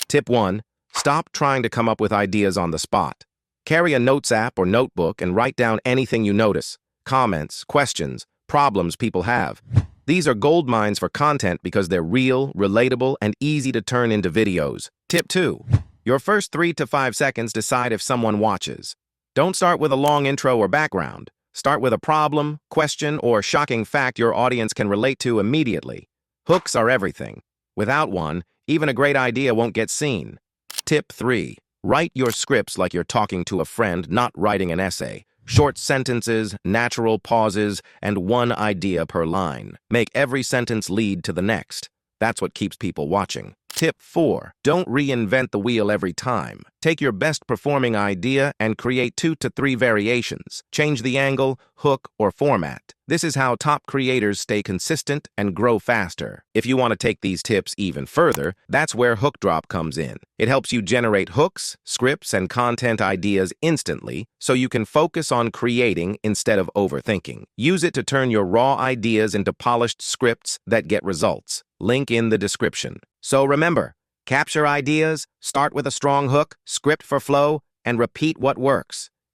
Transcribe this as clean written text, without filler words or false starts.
Tip 1. Stop trying to come up with ideas on the spot. Carry a notes app or notebook and write down anything you notice, comments, questions, problems people have. These are gold mines for content because they're real, relatable, and easy to turn into videos. Tip 2. Your first 3 to 5 seconds decide if someone watches. Don't start with a long intro or background. Start with a problem, question, or shocking fact your audience can relate to immediately. Hooks are everything. Without one, even a great idea won't get seen. Tip 3. Write your scripts like you're talking to a friend, not writing an essay. Short sentences, natural pauses, and one idea per line. Make every sentence lead to the next. That's what keeps people watching. Tip 4. Don't reinvent the wheel every time. Take your best performing idea and create 2 to 3 variations. Change the angle, hook, or format. This is how top creators stay consistent and grow faster. If you want to take these tips even further, that's where Hookdrop comes in. It helps you generate hooks, scripts, and content ideas instantly so you can focus on creating instead of overthinking. Use it to turn your raw ideas into polished scripts that get results. Link in the description. So remember, capture ideas, start with a strong hook, script for flow, and repeat what works.